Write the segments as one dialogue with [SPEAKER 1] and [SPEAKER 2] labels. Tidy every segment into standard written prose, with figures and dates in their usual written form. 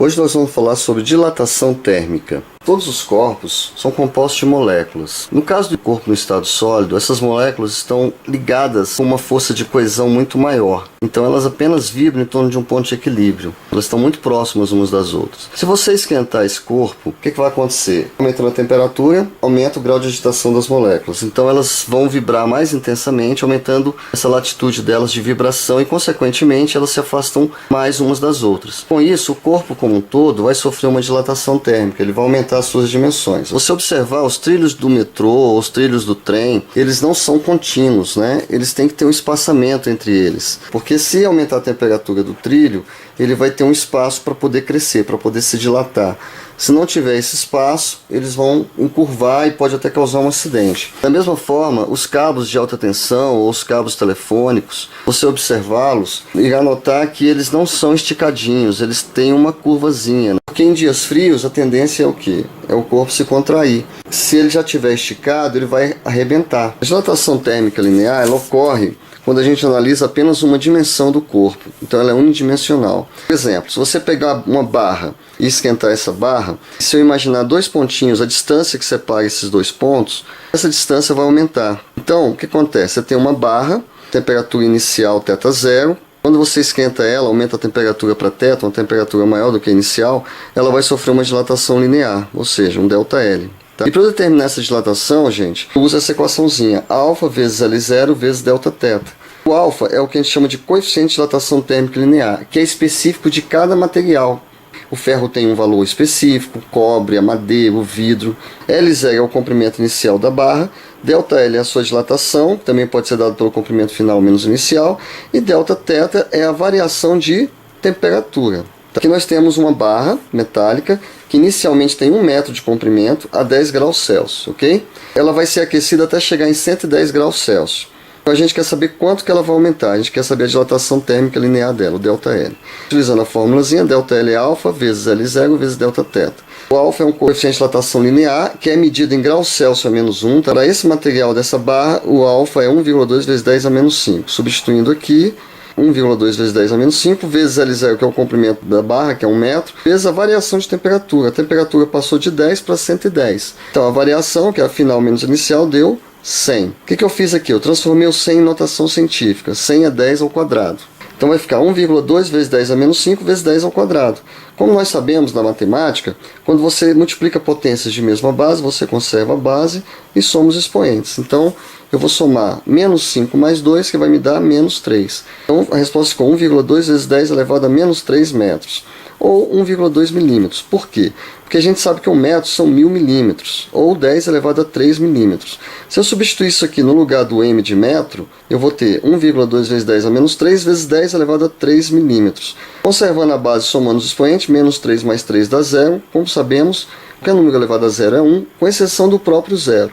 [SPEAKER 1] Hoje nós vamos falar sobre dilatação térmica. Todos os corpos são compostos de moléculas. No caso do corpo no estado sólido, essas moléculas estão ligadas com uma força de coesão muito maior. Então elas apenas vibram em torno de um ponto de equilíbrio. Elas estão muito próximas umas das outras. Se você esquentar esse corpo, o que vai acontecer? Aumentando a temperatura, aumenta o grau de agitação das moléculas. Então elas vão vibrar mais intensamente, aumentando essa latitude delas de vibração e, consequentemente, elas se afastam mais umas das outras. Com isso, o corpo como um todo vai sofrer uma dilatação térmica. Ele vai aumentar as suas dimensões. Você observar os trilhos do metrô, os trilhos do trem, eles não são contínuos, né? Eles têm que ter um espaçamento entre eles, porque se aumentar a temperatura do trilho, ele vai ter um espaço para poder crescer, para poder se dilatar. Se não tiver esse espaço, eles vão encurvar e pode até causar um acidente. Da mesma forma, os cabos de alta tensão ou os cabos telefônicos, você observá-los, irá notar que eles não são esticadinhos, eles têm uma curvazinha. Porque em dias frios a tendência é o quê? É o corpo se contrair. Se ele já estiver esticado, ele vai arrebentar. A dilatação térmica linear, ela ocorre quando a gente analisa apenas uma dimensão do corpo. Então ela é unidimensional. Por exemplo, se você pegar uma barra e esquentar essa barra, se eu imaginar dois pontinhos, a distância que separa esses dois pontos, essa distância vai aumentar. Então, o que acontece? Você tem uma barra, temperatura inicial θ0. Quando você esquenta ela, aumenta a temperatura para θ, uma temperatura maior do que a inicial, ela vai sofrer uma dilatação linear, ou seja, um ΔL. Tá? E para determinar essa dilatação, gente, eu uso essa equaçãozinha, alfa vezes L0 vezes Δθ. O alfa é o que a gente chama de coeficiente de dilatação térmica linear, que é específico de cada material. O ferro tem um valor específico, o cobre, a madeira, o vidro. L0 é o comprimento inicial da barra, ΔL é a sua dilatação, que também pode ser dado pelo comprimento final menos inicial, e Δθ é a variação de temperatura. Aqui nós temos uma barra metálica que inicialmente tem 1 metro de comprimento a 10 graus Celsius, ok? Ela vai ser aquecida até chegar em 110 graus Celsius. Então a gente quer saber quanto que ela vai aumentar, a gente quer saber a dilatação térmica linear dela, o ΔL. Utilizando a fórmulazinha, ΔL é alfa vezes L0 vezes Δθ. O alfa é um coeficiente de dilatação linear que é medido em graus Celsius a menos 1. Para esse material dessa barra, o alfa é 1,2 vezes 10 a menos 5. Substituindo aqui, 1,2 vezes 10 a menos 5, vezes L0, que é o comprimento da barra, que é 1 metro, vezes a variação de temperatura. A temperatura passou de 10 para 110. Então a variação, que é a final menos inicial, deu 100. O que eu fiz aqui? Eu transformei o 100 em notação científica. 100 é 10 ao quadrado. Então vai ficar 1,2 vezes 10 a menos 5 vezes 10 ao quadrado. Como nós sabemos na matemática, quando você multiplica potências de mesma base, você conserva a base e soma os expoentes. Então eu vou somar menos 5 mais 2, que vai me dar menos 3. Então a resposta ficou 1,2 vezes 10 elevado a menos 3 metros. Ou 1,2 milímetros. Por quê? Porque a gente sabe que 1 metro são 1000 milímetros, ou 10 elevado a 3 milímetros. Se eu substituir isso aqui no lugar do m de metro, eu vou ter 1,2 vezes 10 a menos 3 vezes 10 elevado a 3 milímetros. Conservando a base, somando os expoentes, menos 3 mais 3 dá 0. Como sabemos, qualquer número elevado a 0 é 1, com exceção do próprio zero.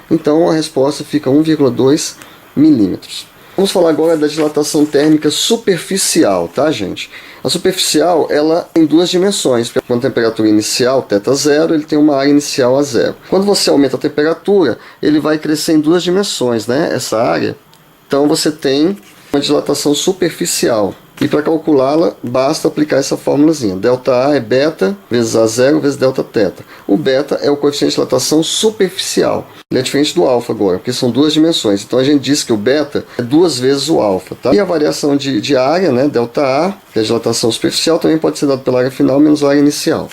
[SPEAKER 1] Então a resposta fica 1,2 milímetros. Vamos falar agora da dilatação térmica superficial, tá, gente? A superficial, ela tem duas dimensões. Quando a temperatura inicial, θ0, ele tem uma área inicial a 0. Quando você aumenta a temperatura, ele vai crescer em duas dimensões, né? Essa área. Então você tem uma dilatação superficial. E para calculá-la, basta aplicar essa fórmulazinha. ΔA é beta vezes A0 vezes Δθ. O beta é o coeficiente de dilatação superficial. Ele é diferente do alfa agora, porque são duas dimensões. Então a gente diz que o beta é 2 vezes o alfa. Tá? E a variação de área, né, ΔA, que é a dilatação superficial, também pode ser dado pela área final menos a área inicial.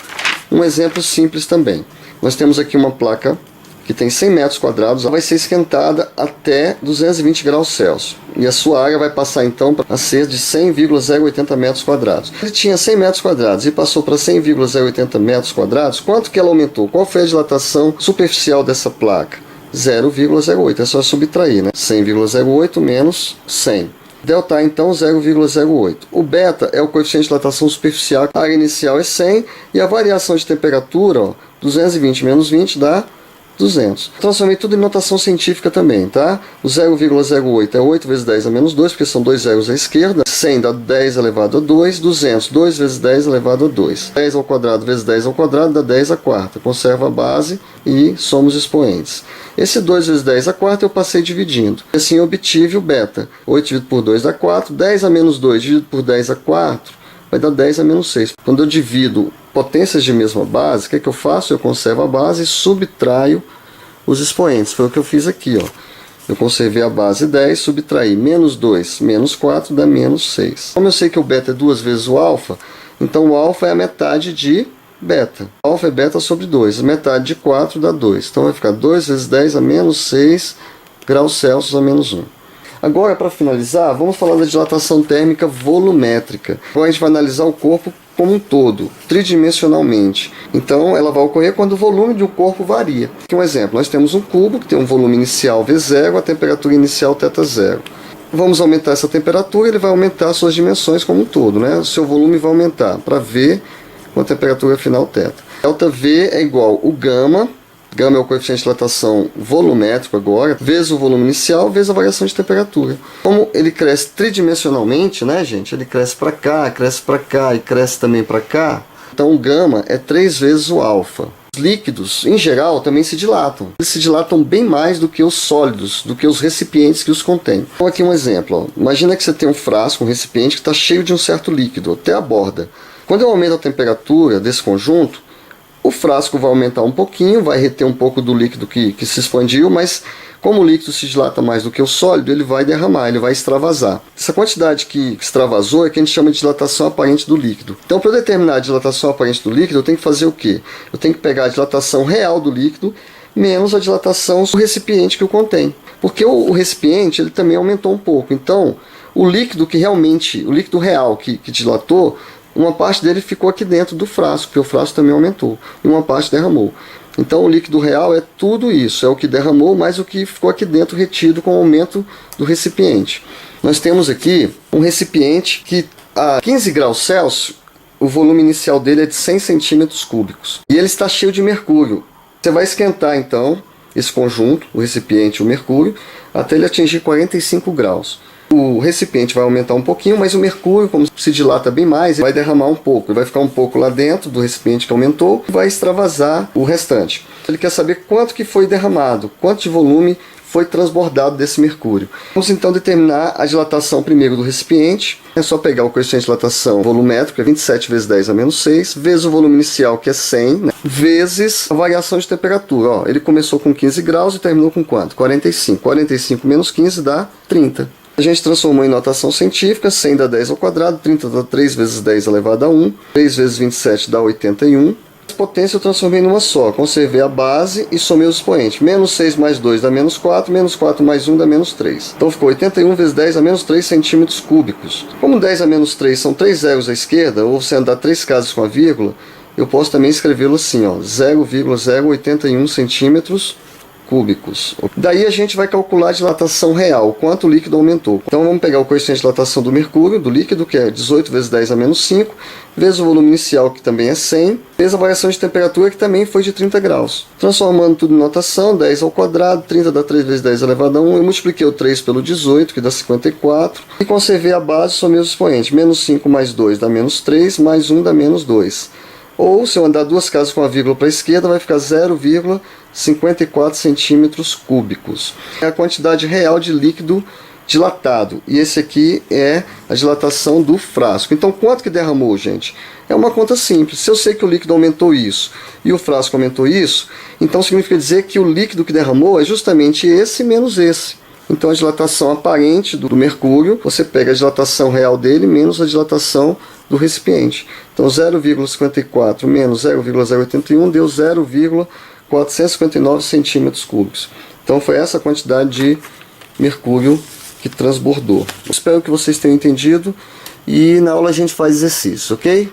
[SPEAKER 1] Um exemplo simples também. Nós temos aqui uma placa que tem 100 metros quadrados, ela vai ser esquentada até 220 graus Celsius. E a sua área vai passar então a ser de 100,080 metros quadrados. Ele tinha 100 metros quadrados e passou para 100,080 metros quadrados. Quanto que ela aumentou? Qual foi a dilatação superficial dessa placa? 0,08. É só subtrair, né? 100,08 menos 100. Delta então 0,08. O beta é o coeficiente de dilatação superficial. A área inicial é 100 e a variação de temperatura, ó, 220 menos 20 dá 200. Transformei tudo em notação científica também, tá? O 0,08 é 8 vezes 10 a menos 2, porque são dois zeros à esquerda. 100 dá 10 elevado a 2. 200, 2 vezes 10 elevado a 2. 10 ao quadrado vezes 10 ao quadrado dá 10 a quarta. Conserva a base e soma os expoentes. Esse 2 vezes 10 a quarta eu passei dividindo. Assim eu obtive o beta. 8 dividido por 2 dá 4. 10 a menos 2 dividido por 10 a 4 vai dar 10 a menos 6. Quando eu divido potências de mesma base, o que é que eu faço? Eu conservo a base e subtraio os expoentes. Foi o que eu fiz aqui, ó. Eu conservei a base 10, subtraí menos 2, menos 4 dá menos 6. Como eu sei que o beta é 2 vezes o alfa, então o alfa é a metade de beta. Alfa é beta sobre 2, metade de 4 dá 2. Então vai ficar 2 vezes 10 a menos 6 graus Celsius a menos 1. Agora, para finalizar, vamos falar da dilatação térmica volumétrica. Agora a gente vai analisar o corpo como um todo, tridimensionalmente. Então ela vai ocorrer quando o volume de um corpo varia. Aqui um exemplo, nós temos um cubo que tem um volume inicial V0, a temperatura inicial θ0. Vamos aumentar essa temperatura, ele vai aumentar suas dimensões como um todo, né? O seu volume vai aumentar para V com a temperatura final θ. ΔV é igual o gama é o coeficiente de dilatação volumétrico agora, vezes o volume inicial, vezes a variação de temperatura. Como ele cresce tridimensionalmente, né, gente? Ele cresce para cá e cresce também para cá. Então o gama é 3 vezes o alfa. Os líquidos, em geral, também se dilatam. Eles se dilatam bem mais do que os sólidos, do que os recipientes que os contêm. Então aqui um exemplo. Ó. Imagina que você tem um frasco, um recipiente que está cheio de um certo líquido, até a borda. Quando eu aumento a temperatura desse conjunto, o frasco vai aumentar um pouquinho, vai reter um pouco do líquido que se expandiu, mas como o líquido se dilata mais do que o sólido, ele vai derramar, ele vai extravasar. Essa quantidade que extravasou é que a gente chama de dilatação aparente do líquido. Então, para eu determinar a dilatação aparente do líquido, eu tenho que fazer o quê? Eu tenho que pegar a dilatação real do líquido menos a dilatação do recipiente que o contém. Porque o recipiente ele também aumentou um pouco. Então, o líquido o líquido real que dilatou, uma parte dele ficou aqui dentro do frasco, porque o frasco também aumentou, e uma parte derramou. Então o líquido real é tudo isso, é o que derramou, mais o que ficou aqui dentro retido com o aumento do recipiente. Nós temos aqui um recipiente que a 15 graus Celsius, o volume inicial dele é de 100 centímetros cúbicos. E ele está cheio de mercúrio. Você vai esquentar então esse conjunto, o recipiente e o mercúrio, até ele atingir 45 graus. O recipiente vai aumentar um pouquinho, mas o mercúrio, como se dilata bem mais, vai derramar um pouco. Ele vai ficar um pouco lá dentro do recipiente que aumentou e vai extravasar o restante. Ele quer saber quanto que foi derramado, quanto de volume foi transbordado desse mercúrio. Vamos então determinar a dilatação primeiro do recipiente. É só pegar o coeficiente de dilatação volumétrico, é 27 vezes 10 a menos 6, vezes o volume inicial, que é 100, né? Vezes a variação de temperatura. Ó, ele começou com 15 graus e terminou com quanto? 45. 45 menos 15 dá 30. A gente transformou em notação científica, 100 dá 10 ao quadrado, 30 dá 3 vezes 10 elevado a 1, 3 vezes 27 dá 81. A potência eu transformei numa só, conservei a base e somei os expoentes. Menos 6 mais 2 dá menos 4 mais 1 dá menos 3. Então ficou 81 vezes 10 a menos 3 centímetros cúbicos. Como 10 a menos 3 são 3 zeros à esquerda, ou você andar 3 casas com a vírgula, eu posso também escrevê-lo assim, ó, 0,081 centímetros cúbicos. Daí a gente vai calcular a dilatação real, quanto o líquido aumentou. Então vamos pegar o coeficiente de dilatação do mercúrio, do líquido, que é 18 vezes 10 a menos 5, vezes o volume inicial, que também é 100, vezes a variação de temperatura, que também foi de 30 graus. Transformando tudo em notação, 10 ao quadrado, 30 dá 3 vezes 10 elevado a 1, eu multipliquei o 3 pelo 18, que dá 54, e conservei a base, somei os expoentes. Menos 5 mais 2 dá menos 3, mais 1 dá menos 2. Ou, se eu andar 2 casas com a vírgula para a esquerda, vai ficar 0,54 centímetros cúbicos. É a quantidade real de líquido dilatado. E esse aqui é a dilatação do frasco. Então, quanto que derramou, gente? É uma conta simples. Se eu sei que o líquido aumentou isso e o frasco aumentou isso, então significa dizer que o líquido que derramou é justamente esse menos esse. Então, a dilatação aparente do mercúrio, você pega a dilatação real dele menos a dilatação do recipiente. Então, 0,54 menos 0,081 deu 0,459 centímetros cúbicos. Então, foi essa a quantidade de mercúrio que transbordou. Espero que vocês tenham entendido e na aula a gente faz exercício, ok?